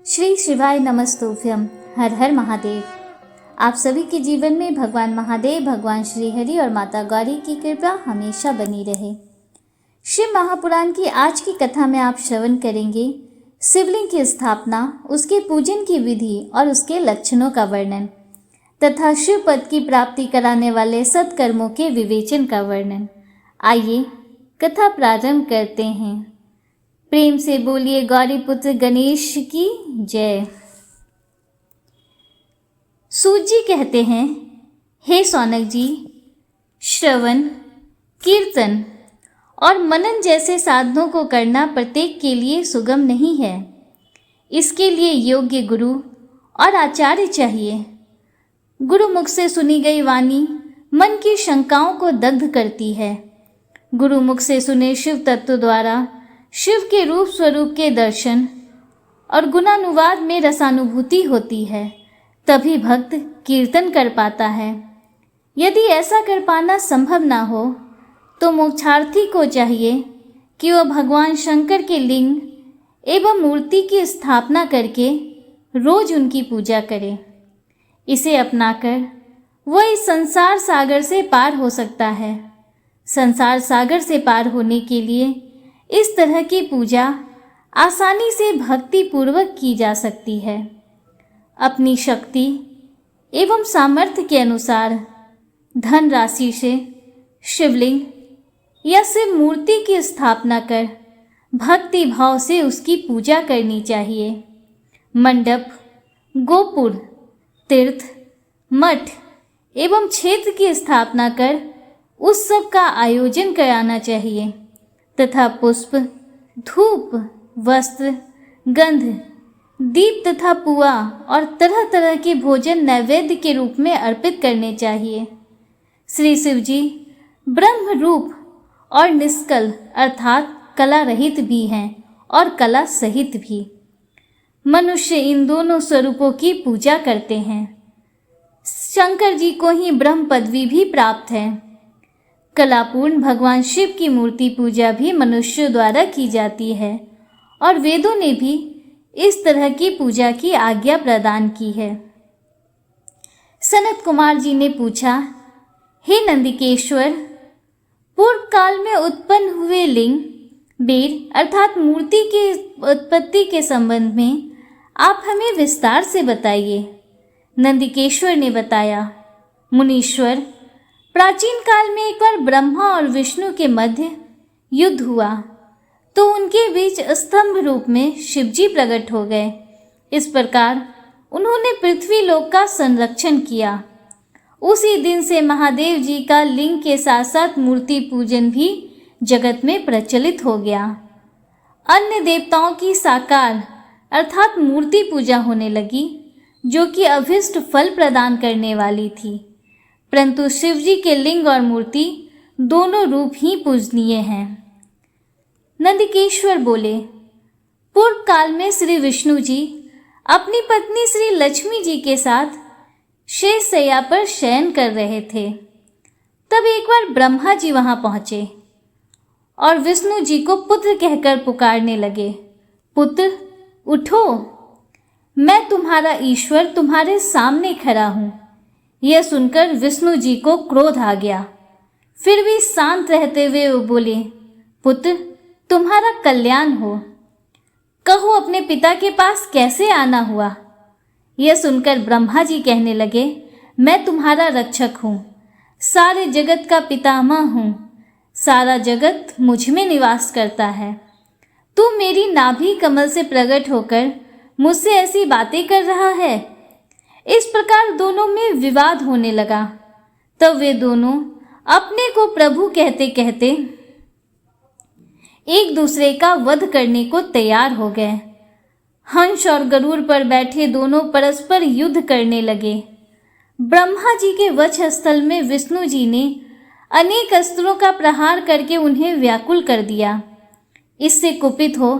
श्री शिवाय नमस्तुभ्यम। हर हर महादेव। आप सभी के जीवन में भगवान महादेव, भगवान श्री हरि और माता गौरी की कृपा हमेशा बनी रहे। शिव महापुराण की आज की कथा में आप श्रवण करेंगे शिवलिंग की स्थापना, उसके पूजन की विधि और उसके लक्षणों का वर्णन तथा शिव पद की प्राप्ति कराने वाले सत्कर्मों के विवेचन का वर्णन। आइए कथा प्रारंभ करते हैं। प्रेम से बोलिए गौरी पुत्र गणेश की जय। सूत जी कहते हैं, हे सौनक जी, श्रवण, कीर्तन और मनन जैसे साधनों को करना प्रत्येक के लिए सुगम नहीं है। इसके लिए योग्य गुरु और आचार्य चाहिए। गुरु मुख से सुनी गई वाणी मन की शंकाओं को दग्ध करती है। गुरु मुख से सुने शिव तत्व द्वारा शिव के रूप स्वरूप के दर्शन और गुणानुवाद में रसानुभूति होती है, तभी भक्त कीर्तन कर पाता है। यदि ऐसा कर पाना संभव ना हो तो मोक्षार्थी को चाहिए कि वह भगवान शंकर के लिंग एवं मूर्ति की स्थापना करके रोज उनकी पूजा करे। इसे अपनाकर वह इस संसार सागर से पार हो सकता है। संसार सागर से पार होने के लिए इस तरह की पूजा आसानी से भक्ति पूर्वक की जा सकती है। अपनी शक्ति एवं सामर्थ्य के अनुसार धन राशि से शिवलिंग या शिव मूर्ति की स्थापना कर भक्ति भाव से उसकी पूजा करनी चाहिए। मंडप, गोपुर, तीर्थ, मठ एवं क्षेत्र की स्थापना कर उस सब का आयोजन कराना चाहिए तथा पुष्प, धूप, वस्त्र, गंध, दीप तथा पुआ और तरह तरह के भोजन नैवेद्य के रूप में अर्पित करने चाहिए। श्री शिव जी ब्रह्म रूप और निष्कल अर्थात कला रहित भी हैं और कला सहित भी। मनुष्य इन दोनों स्वरूपों की पूजा करते हैं। शंकर जी को ही ब्रह्म पदवी भी प्राप्त है। कलापूर्ण भगवान शिव की मूर्ति पूजा भी मनुष्यों द्वारा की जाती है और वेदों ने भी इस तरह की पूजा की आज्ञा प्रदान की है। सनत कुमार जी ने पूछा, हे नंदिकेश्वर, पूर्व काल में उत्पन्न हुए लिंग, बेर अर्थात मूर्ति की उत्पत्ति के संबंध में आप हमें विस्तार से बताइए। नंदिकेश्वर ने बताया, मुनीश्वर, प्राचीन काल में एक बार ब्रह्मा और विष्णु के मध्य युद्ध हुआ तो उनके बीच स्तंभ रूप में शिवजी प्रकट हो गए। इस प्रकार उन्होंने पृथ्वी लोक का संरक्षण किया। उसी दिन से महादेव जी का लिंग के साथ साथ मूर्ति पूजन भी जगत में प्रचलित हो गया। अन्य देवताओं की साकार अर्थात मूर्ति पूजा होने लगी, जो कि अभिष्ट फल प्रदान करने वाली थी, परंतु शिवजी के लिंग और मूर्ति दोनों रूप ही पूजनीय हैं। नंदिकेश्वर बोले, पूर्व काल में श्री विष्णु जी अपनी पत्नी श्री लक्ष्मी जी के साथ शेष शैया पर शयन कर रहे थे। तब एक बार ब्रह्मा जी वहां पहुंचे और विष्णु जी को पुत्र कहकर पुकारने लगे, पुत्र उठो, मैं तुम्हारा ईश्वर तुम्हारे सामने खड़ा हूं। यह सुनकर विष्णु जी को क्रोध आ गया। फिर भी शांत रहते हुए वो बोले, पुत्र तुम्हारा कल्याण हो, कहो अपने पिता के पास कैसे आना हुआ। यह सुनकर ब्रह्मा जी कहने लगे, मैं तुम्हारा रक्षक हूँ, सारे जगत का पितामह हूँ, सारा जगत मुझ में निवास करता है। तू मेरी नाभि कमल से प्रकट होकर मुझसे ऐसी बातें कर रहा है। इस प्रकार दोनों में विवाद होने लगा। तब वे दोनों अपने को प्रभु कहते कहते एक दूसरे का वध करने को तैयार हो गए। हंस और गरुड़ पर बैठे दोनों परस्पर युद्ध करने लगे। ब्रह्मा जी के वक्षस्थल में विष्णु जी ने अनेक अस्त्रों का प्रहार करके उन्हें व्याकुल कर दिया। इससे कुपित हो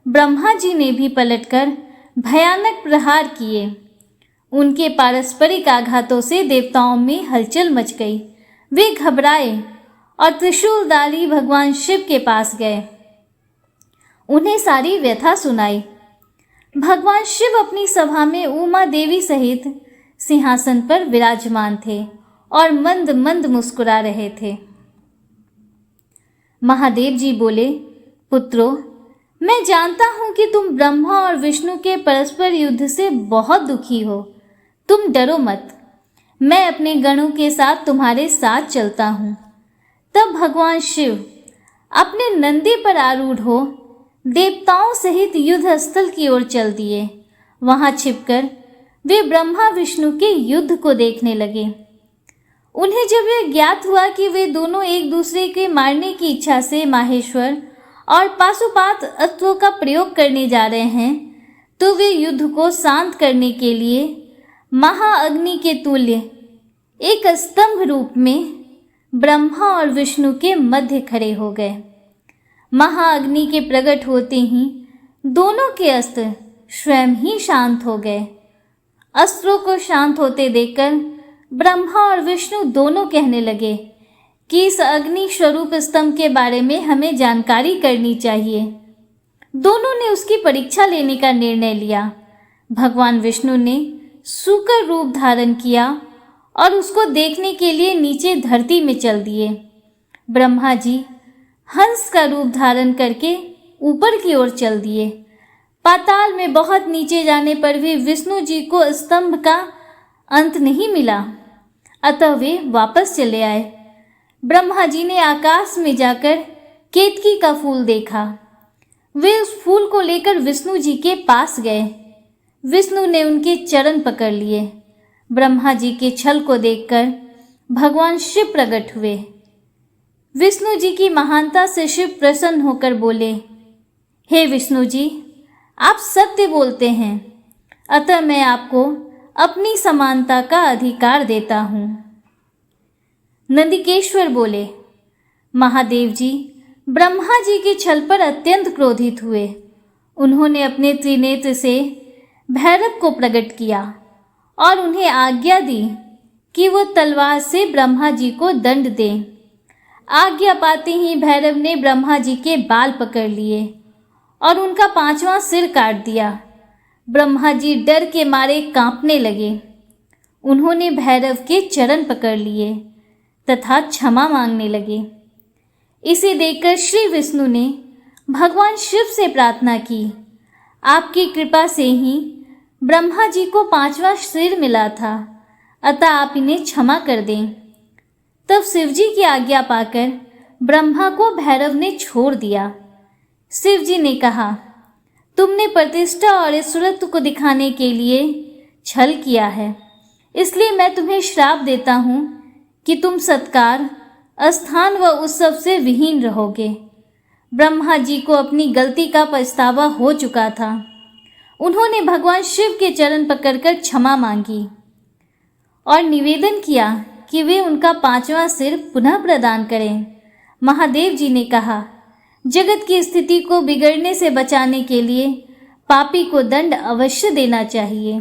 ब्रह्मा जी ने भी पलटकर भयानक प्रहार किए। उनके पारस्परिक आघातों से देवताओं में हलचल मच गई। वे घबराए और त्रिशूलधारी भगवान शिव के पास गए। उन्हें सारी व्यथा सुनाई। भगवान शिव अपनी सभा में उमा देवी सहित सिंहासन पर विराजमान थे और मंद मंद मुस्कुरा रहे थे। महादेव जी बोले, पुत्रों, मैं जानता हूं कि तुम ब्रह्मा और विष्णु के परस्पर युद्ध से बहुत दुखी हो। तुम डरो मत, मैं अपने गणों के साथ तुम्हारे साथ चलता हूं। तब भगवान शिव अपने नंदी पर आरूढ़ हो देवताओं सहित युद्ध स्थल की ओर चल दिए। वहां छिपकर वे ब्रह्मा विष्णु के युद्ध को देखने लगे। उन्हें जब यह ज्ञात हुआ कि वे दोनों एक दूसरे के मारने की इच्छा से माहेश्वर और पाशुपात अस्त्रों का प्रयोग करने जा रहे हैं, तो वे युद्ध को शांत करने के लिए महाअग्नि के तुल्य एक स्तंभ रूप में ब्रह्मा और विष्णु के मध्य खड़े हो गए। महाअग्नि के प्रकट होते ही दोनों के अस्त्र स्वयं ही शांत हो गए। अस्त्रों को शांत होते देखकर ब्रह्मा और विष्णु दोनों कहने लगे कि इस अग्नि स्वरूप स्तंभ के बारे में हमें जानकारी करनी चाहिए। दोनों ने उसकी परीक्षा लेने का निर्णय लिया। भगवान विष्णु ने सूकर रूप धारण किया और उसको देखने के लिए नीचे धरती में चल दिए। ब्रह्मा जी हंस का रूप धारण करके ऊपर की ओर चल दिए। पाताल में बहुत नीचे जाने पर भी विष्णु जी को स्तंभ का अंत नहीं मिला, अतः वे वापस चले आए। ब्रह्मा जी ने आकाश में जाकर केतकी का फूल देखा। वे उस फूल को लेकर विष्णु जी के पास गए। विष्णु ने उनके चरण पकड़ लिए। ब्रह्मा जी के छल को देखकर भगवान शिव प्रकट हुए। विष्णु जी की महानता से शिव प्रसन्न होकर बोले, हे विष्णु जी, आप सत्य बोलते हैं, अतः मैं आपको अपनी समानता का अधिकार देता हूँ। नंदिकेश्वर बोले, महादेव जी ब्रह्मा जी के छल पर अत्यंत क्रोधित हुए। उन्होंने अपने त्रिनेत्र से भैरव को प्रकट किया और उन्हें आज्ञा दी कि वो तलवार से ब्रह्मा जी को दंड दें। आज्ञा पाते ही भैरव ने ब्रह्मा जी के बाल पकड़ लिए और उनका 5वां सिर काट दिया। ब्रह्मा जी डर के मारे कांपने लगे। उन्होंने भैरव के चरण पकड़ लिए तथा क्षमा मांगने लगे। इसे देखकर श्री विष्णु ने भगवान शिव से प्रार्थना की, आपकी कृपा से ही ब्रह्मा जी को 5वां सिर मिला था, अतः आप इन्हें क्षमा कर दें। तब शिवजी की आज्ञा पाकर ब्रह्मा को भैरव ने छोड़ दिया। शिवजी ने कहा, तुमने प्रतिष्ठा और ईश्वरत्व को दिखाने के लिए छल किया है, इसलिए मैं तुम्हें श्राप देता हूँ कि तुम सत्कार, स्थान व उत्सव से विहीन रहोगे। ब्रह्मा जी को अपनी गलती का पछतावा हो चुका था। उन्होंने भगवान शिव के चरण पकड़कर क्षमा मांगी और निवेदन किया कि वे उनका 5वां सिर पुनः प्रदान करें। महादेव जी ने कहा, जगत की स्थिति को बिगड़ने से बचाने के लिए पापी को दंड अवश्य देना चाहिए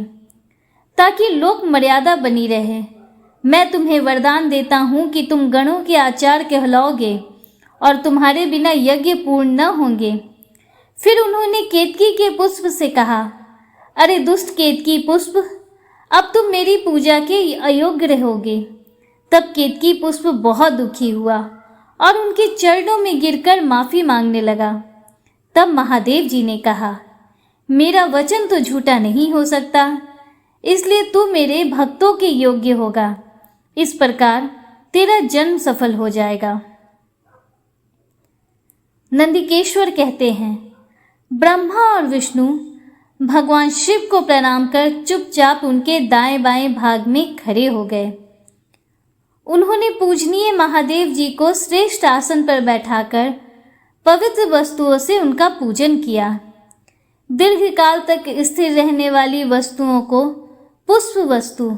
ताकि लोक मर्यादा बनी रहे। मैं तुम्हें वरदान देता हूँ कि तुम गणों के आचार कहलाओगे और तुम्हारे बिना यज्ञ पूर्ण न होंगे। फिर उन्होंने केतकी के पुष्प से कहा, अरे दुष्ट केतकी पुष्प, अब तुम मेरी पूजा के अयोग्य रहोगे। तब केतकी पुष्प बहुत दुखी हुआ और उनके चरणों में गिरकर माफी मांगने लगा। तब महादेव जी ने कहा, मेरा वचन तो झूठा नहीं हो सकता, इसलिए तू मेरे भक्तों के योग्य होगा। इस प्रकार तेरा जन्म सफल हो जाएगा। नंदिकेश्वर कहते हैं, ब्रह्मा और विष्णु भगवान शिव को प्रणाम कर चुपचाप उनके दाएं बाएं भाग में खड़े हो गए। उन्होंने पूजनीय महादेव जी को श्रेष्ठ आसन पर बैठाकर पवित्र वस्तुओं से उनका पूजन किया। दीर्घकाल तक स्थिर रहने वाली वस्तुओं को पुष्प वस्तु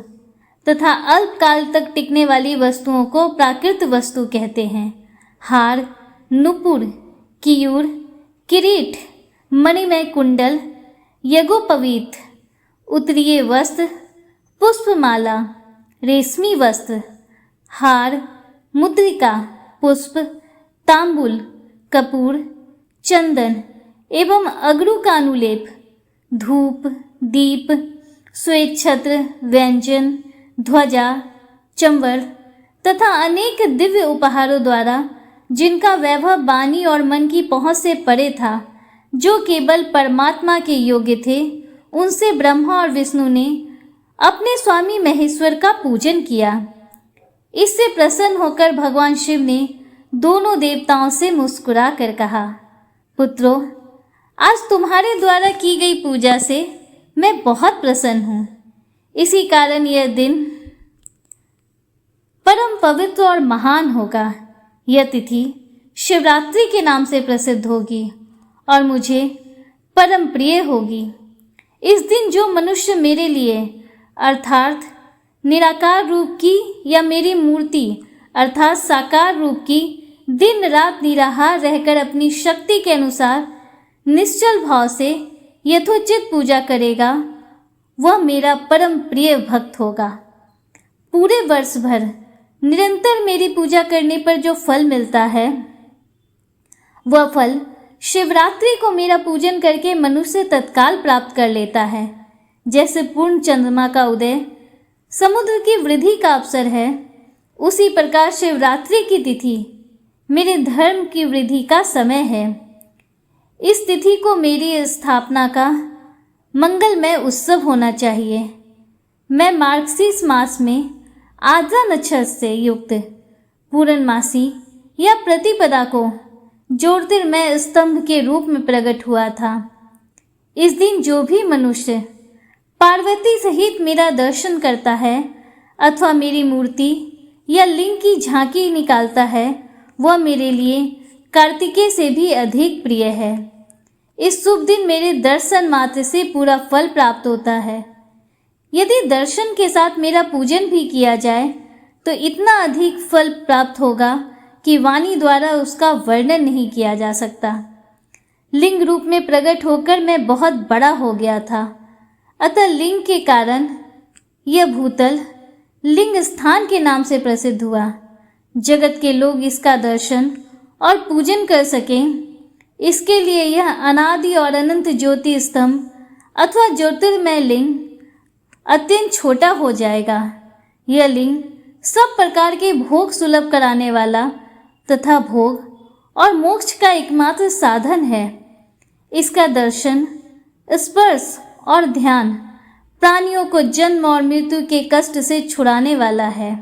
तथा अल्पकाल तक टिकने वाली वस्तुओं को प्राकृत वस्तु कहते हैं। हार, नुपुर, कियूर, किरीट, मणिमय कुंडल, यज्ञोपवीत, उत्तरीय वस्त्र, पुष्पमाला, रेशमी वस्त्र, हार, मुद्रिका, पुष्प, तांबुल, कपूर, चंदन एवं अगरू का अनुलेप, धूप, दीप, श्वेत छत्र, व्यंजन, ध्वजा, चंवर तथा अनेक दिव्य उपहारों द्वारा, जिनका वैभव वाणी और मन की पहुंच से परे था, जो केवल परमात्मा के योग्य थे, उनसे ब्रह्मा और विष्णु ने अपने स्वामी महेश्वर का पूजन किया। इससे प्रसन्न होकर भगवान शिव ने दोनों देवताओं से मुस्कुरा कर कहा, पुत्रों, आज तुम्हारे द्वारा की गई पूजा से मैं बहुत प्रसन्न हूँ। इसी कारण यह दिन परम पवित्र और महान होगा। यह तिथि शिवरात्रि के नाम से प्रसिद्ध होगी और मुझे परम प्रिय होगी। इस दिन जो मनुष्य मेरे लिए अर्थात निराकार रूप की या मेरी मूर्ति अर्थात साकार रूप की दिन रात निराहार रहकर अपनी शक्ति के अनुसार निश्चल भाव से यथोचित पूजा करेगा, वह मेरा परम प्रिय भक्त होगा। पूरे वर्ष भर निरंतर मेरी पूजा करने पर जो फल मिलता है, वह फल शिवरात्रि को मेरा पूजन करके मनुष्य तत्काल प्राप्त कर लेता है। जैसे पूर्ण चंद्रमा का उदय समुद्र की वृद्धि का अवसर है, उसी प्रकार शिवरात्रि की तिथि मेरे धर्म की वृद्धि का समय है। इस तिथि को मेरी स्थापना का मंगलमय उत्सव होना चाहिए। मैं मार्गशीर्ष मास में आद्रा नक्षत्र से युक्त पूर्णमासी या प्रतिपदा को ज्योतिर्मय स्तंभ के रूप में प्रकट हुआ था। इस दिन जो भी मनुष्य पार्वती सहित मेरा दर्शन करता है अथवा मेरी मूर्ति या लिंग की झांकी निकालता है, वह मेरे लिए कार्तिकेय से भी अधिक प्रिय है। इस शुभ दिन मेरे दर्शन मात्र से पूरा फल प्राप्त होता है। यदि दर्शन के साथ मेरा पूजन भी किया जाए तो इतना अधिक फल प्राप्त होगा कि वाणी द्वारा उसका वर्णन नहीं किया जा सकता। लिंग रूप में प्रकट होकर मैं बहुत बड़ा हो गया था, अतः लिंग के कारण यह भूतल लिंग स्थान के नाम से प्रसिद्ध हुआ। जगत के लोग इसका दर्शन और पूजन कर सकें, इसके लिए यह अनादि और अनंत ज्योति स्तंभ अथवा ज्योतिर्मय लिंग अत्यंत छोटा हो जाएगा। यह लिंग सब प्रकार के भोग सुलभ कराने वाला तथा भोग और मोक्ष का एकमात्र साधन है। इसका दर्शन, स्पर्श और ध्यान प्राणियों को जन्म और मृत्यु के कष्ट से छुड़ाने वाला है।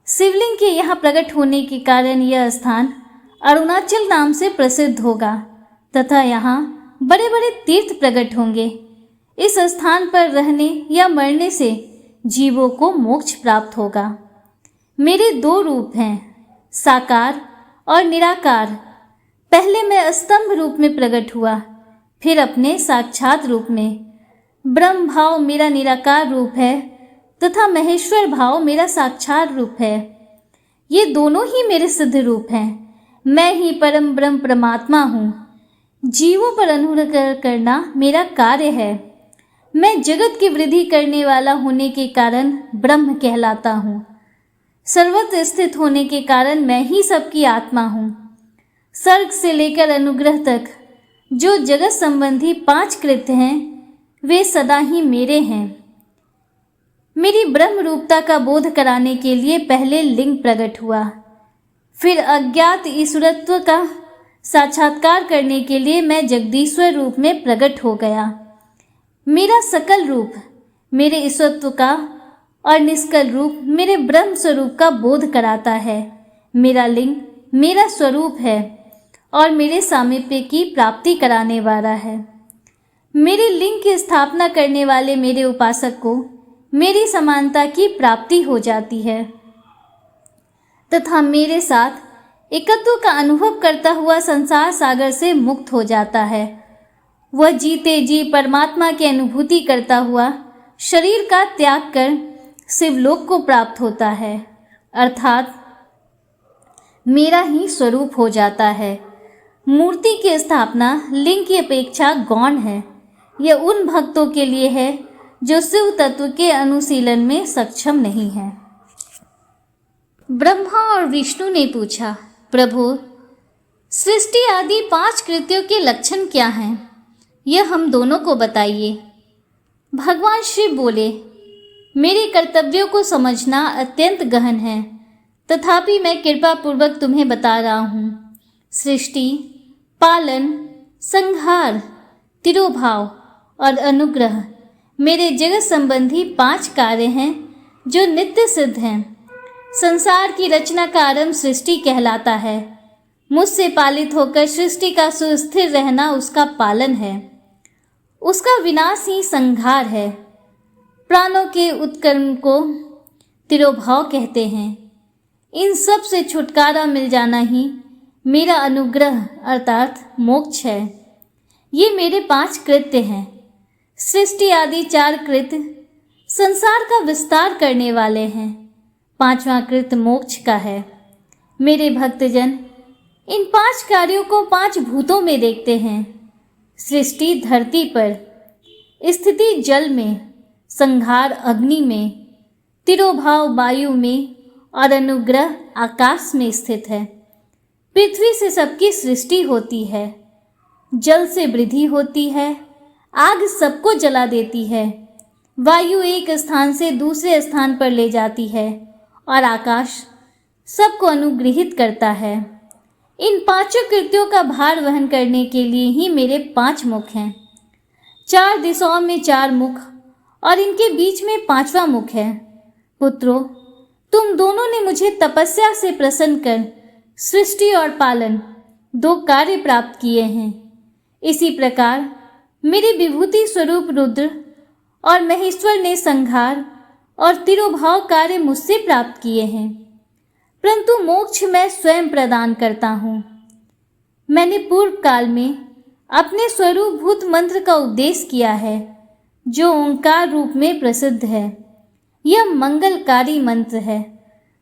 शिवलिंग के यहाँ प्रकट होने के कारण यह स्थान अरुणाचल नाम से प्रसिद्ध होगा तथा यहाँ बड़े बड़े तीर्थ प्रकट होंगे। इस स्थान पर रहने या मरने से जीवों को मोक्ष प्राप्त होगा। मेरे दो रूप हैं, साकार और निराकार। पहले मैं स्तंभ रूप में प्रकट हुआ, फिर अपने साक्षात रूप में। ब्रह्म भाव मेरा निराकार रूप है तथा महेश्वर भाव मेरा साक्षात रूप है। ये दोनों ही मेरे सिद्ध रूप हैं। मैं ही परम ब्रह्म परमात्मा हूँ। जीवों पर अनुग्रह करना मेरा कार्य है। मैं जगत की वृद्धि करने वाला होने के कारण ब्रह्म कहलाता हूँ। सर्वत्र स्थित होने के कारण मैं ही सबकी आत्मा हूँ। सर्ग से लेकर अनुग्रह तक जो जगत संबंधी 5 कृत्य हैं, वे सदा ही मेरे हैं। मेरी ब्रह्म रूपता का बोध कराने के लिए पहले लिंग प्रकट हुआ, फिर अज्ञात ईश्वरत्व का साक्षात्कार करने के लिए मैं जगदीश्वर रूप में प्रकट हो गया। मेरा सकल रूप मेरे ईश्वरत्व का और निष्कल रूप मेरे ब्रह्म स्वरूप का बोध कराता है। मेरा लिंग मेरा स्वरूप है और मेरे सामीप्य की प्राप्ति कराने वाला है। मेरे लिंग की स्थापना करने वाले मेरे उपासक को मेरी समानता की प्राप्ति हो जाती है तथा मेरे साथ एकत्व का अनुभव करता हुआ संसार सागर से मुक्त हो जाता है। वह जीते जी परमात्मा की अनुभूति करता हुआ शरीर का त्याग कर शिवलोक को प्राप्त होता है, अर्थात मेरा ही स्वरूप हो जाता है। मूर्ति की स्थापना लिंग की अपेक्षा गौण है। यह उन भक्तों के लिए है जो शिव तत्व के अनुशीलन में सक्षम नहीं है। ब्रह्मा और विष्णु ने पूछा, प्रभु, सृष्टि आदि 5 कृत्यों के लक्षण क्या हैं? यह हम दोनों को बताइए। भगवान शिव बोले, मेरे कर्तव्यों को समझना अत्यंत गहन है, तथापि मैं कृपा पूर्वक तुम्हें बता रहा हूँ। सृष्टि, पालन, संहार, तिरोभाव और अनुग्रह मेरे जगत संबंधी 5 कार्य हैं जो नित्य सिद्ध हैं। संसार की रचना का आरंभ सृष्टि कहलाता है। मुझसे पालित होकर सृष्टि का सुस्थिर रहना उसका पालन है। उसका विनाश ही संहार है। प्राणों के उत्कर्म को तिरोभाव कहते हैं। इन सब से छुटकारा मिल जाना ही मेरा अनुग्रह अर्थात मोक्ष है। ये मेरे 5 कृत्य हैं। सृष्टि आदि 4 कृत्य संसार का विस्तार करने वाले हैं। 5वां कृत्य मोक्ष का है। मेरे भक्तजन इन 5 कार्यों को 5 भूतों में देखते हैं। सृष्टि धरती पर, स्थिति जल में, संहार अग्नि में, तिरोभाव वायु में और अनुग्रह आकाश में स्थित है। पृथ्वी से सबकी सृष्टि होती है। जल से वृद्धि होती है। आग सबको जला देती है। वायु एक स्थान से दूसरे स्थान पर ले जाती है और आकाश सबको अनुग्रहित करता है। इन 5 कृत्यों का भार वहन करने के लिए ही मेरे 5 मुख हैं। 4 दिशाओं में 4 मुख और इनके बीच में 5वां मुख है। पुत्रों, तुम दोनों ने मुझे तपस्या से प्रसन्न कर सृष्टि और पालन 2 कार्य प्राप्त किए हैं। इसी प्रकार मेरे विभूति स्वरूप रुद्र और महेश्वर ने संहार और तिरोभाव कार्य मुझसे प्राप्त किए हैं, परंतु मोक्ष मैं स्वयं प्रदान करता हूँ। मैंने पूर्व काल में अपने स्वरूप भूत मंत्र का उपदेश किया है, जो ओंकार रूप में प्रसिद्ध है। यह मंगलकारी मंत्र है।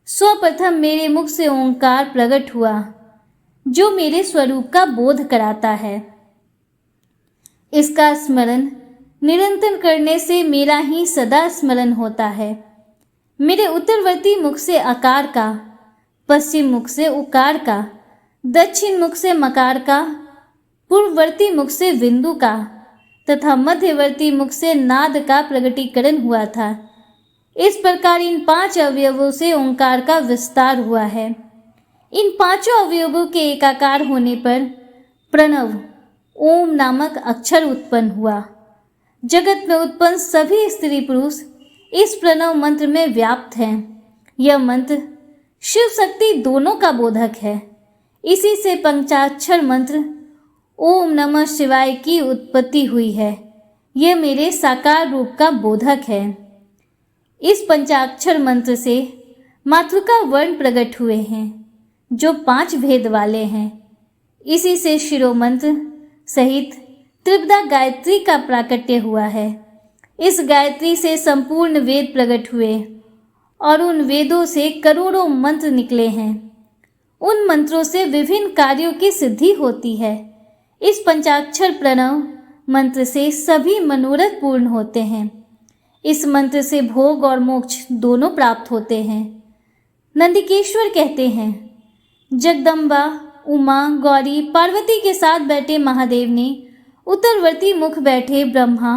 सर्वप्रथम मेरे मुख से ओंकार प्रकट हुआ, जो मेरे स्वरूप का बोध कराता है। इसका स्मरण निरंतर करने से मेरा ही सदा स्मरण होता है। मेरे उत्तरवर्ती मुख से आकार का, पश्चिम मुख से उकार का, दक्षिण मुख से मकार का, पूर्ववर्ती मुख से बिंदु का तथा मध्यवर्ती मुख से नाद का प्रकटीकरण हुआ था। इस प्रकार इन 5 अवयवों से ओंकार का विस्तार हुआ है। इन 5 अवयवों के एकाकार होने पर प्रणव ओम नामक अक्षर उत्पन्न हुआ। जगत में उत्पन्न सभी स्त्री पुरुष इस प्रणव मंत्र में व्याप्त हैं। यह मंत्र शिव शक्ति दोनों का बोधक है। इसी से पंचाक्षर मंत्र ओम नमः शिवाय की उत्पत्ति हुई है। यह मेरे साकार रूप का बोधक है। इस पंचाक्षर मंत्र से मातृका वर्ण प्रकट हुए हैं, जो 5 भेद वाले हैं। इसी से शिरोमंत्र सहित त्रिपदा गायत्री का प्राकट्य हुआ है। इस गायत्री से संपूर्ण वेद प्रकट हुए और उन वेदों से करोड़ों मंत्र निकले हैं। उन मंत्रों से विभिन्न कार्यों की सिद्धि होती है। इस पंचाक्षर प्रणव मंत्र से सभी मनोरथ पूर्ण होते हैं। इस मंत्र से भोग और मोक्ष दोनों प्राप्त होते हैं। नंदिकेश्वर कहते हैं, जगदम्बा, उमा, गौरी, पार्वती के साथ बैठे महादेव ने उत्तरवर्ती मुख बैठे ब्रह्मा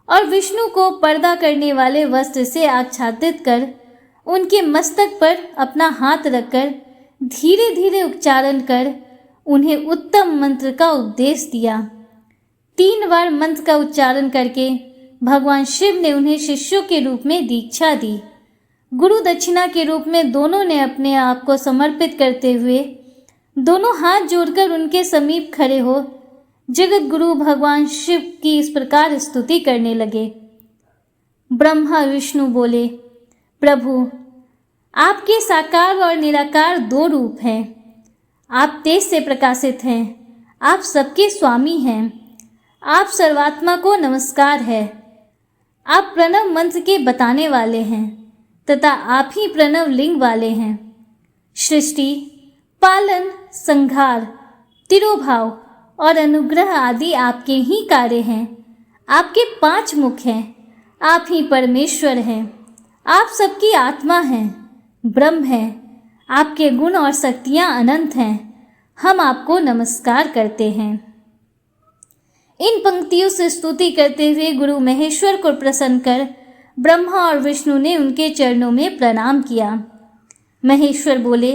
और विष्णु को पर्दा करने वाले वस्त्र से आच्छादित कर उनके मस्तक पर अपना हाथ रखकर धीरे धीरे उच्चारण कर उन्हें उत्तम मंत्र का उपदेश दिया। 3 बार मंत्र का उच्चारण करके भगवान शिव ने उन्हें शिष्यों के रूप में दीक्षा दी। गुरु दक्षिणा के रूप में दोनों ने अपने आप को समर्पित करते हुए दोनों हाथ जोड़कर उनके समीप खड़े हो जगत गुरु भगवान शिव की इस प्रकार स्तुति करने लगे। ब्रह्मा विष्णु बोले, प्रभु, आपके साकार और निराकार 2 रूप हैं। आप तेज से प्रकाशित हैं। आप सबके स्वामी हैं। आप सर्वात्मा को नमस्कार है। आप प्रणव मंत्र के बताने वाले हैं तथा आप ही प्रणव लिंग वाले हैं। सृष्टि, पालन, संहार, तिरोभाव और अनुग्रह आदि आपके ही कार्य हैं। आपके 5 मुख हैं। आप ही परमेश्वर हैं। आप सबकी आत्मा हैं, ब्रह्म हैं। आपके गुण और शक्तियाँ अनंत हैं। हम आपको नमस्कार करते हैं। इन पंक्तियों से स्तुति करते हुए गुरु महेश्वर को प्रसन्न कर ब्रह्मा और विष्णु ने उनके चरणों में प्रणाम किया। महेश्वर बोले,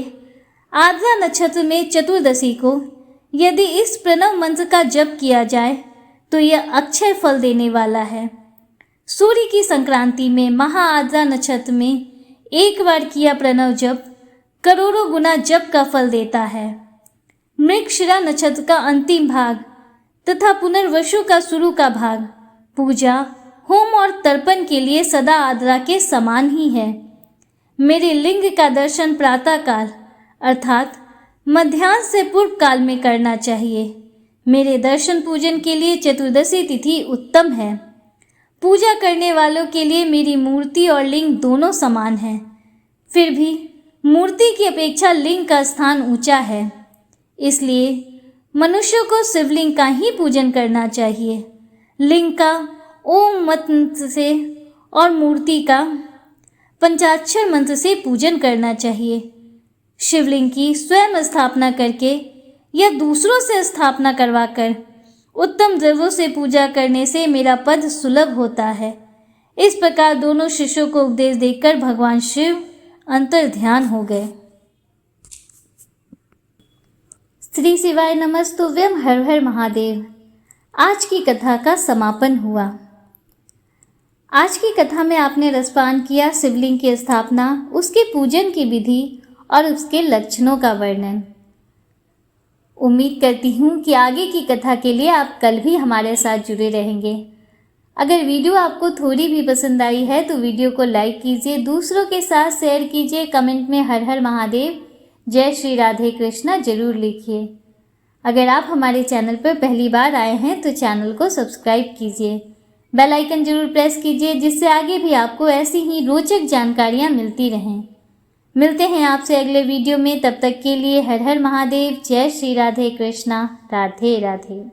आर्द्रा नक्षत्र में चतुर्दशी को यदि इस प्रणव मंत्र का जप किया जाए तो यह अक्षय फल देने वाला है। सूर्य की संक्रांति में महा आर्द्रा नक्षत्र में एक बार किया प्रणव जप करोड़ों गुना जप का फल देता है। मृगशिरा नक्षत्र का अंतिम भाग तथा पुनर्वसु का शुरू का भाग पूजा, होम और तर्पण के लिए सदा आर्द्रा के समान ही है। मेरे लिंग का दर्शन प्रातः काल अर्थात मध्याह्न से पूर्व काल में करना चाहिए। मेरे दर्शन पूजन के लिए चतुर्दशी तिथि उत्तम है। पूजा करने वालों के लिए मेरी मूर्ति और लिंग दोनों समान हैं। फिर भी मूर्ति की अपेक्षा लिंग का स्थान ऊंचा है, इसलिए मनुष्यों को शिवलिंग का ही पूजन करना चाहिए। लिंग का ओम मंत्र से और मूर्ति का पंचाक्षर मंत्र से पूजन करना चाहिए। शिवलिंग की स्वयं स्थापना करके या दूसरों से स्थापना करवाकर उत्तम द्रव्यों से पूजा करने से मेरा पद सुलभ होता है। इस प्रकार दोनों शिष्यों को उपदेश देकर भगवान शिव अंतर ध्यान हो गए। श्री शिवाय नमस्तुभ्यं, हर हर महादेव। आज की कथा का समापन हुआ। आज की कथा में आपने रसपान किया शिवलिंग की स्थापना, उसके पूजन की विधि और उसके लक्षणों का वर्णन। उम्मीद करती हूँ कि आगे की कथा के लिए आप कल भी हमारे साथ जुड़े रहेंगे। अगर वीडियो आपको थोड़ी भी पसंद आई है तो वीडियो को लाइक कीजिए, दूसरों के साथ शेयर कीजिए, कमेंट में हर हर महादेव, जय श्री राधे कृष्णा जरूर लिखिए। अगर आप हमारे चैनल पर पहली बार आए हैं तो चैनल को सब्सक्राइब कीजिए, बेल आइकन जरूर प्रेस कीजिए, जिससे आगे भी आपको ऐसी ही रोचक जानकारियाँ मिलती रहें। मिलते हैं आपसे अगले वीडियो में, तब तक के लिए हर हर महादेव, जय श्री राधे कृष्णा, राधे राधे।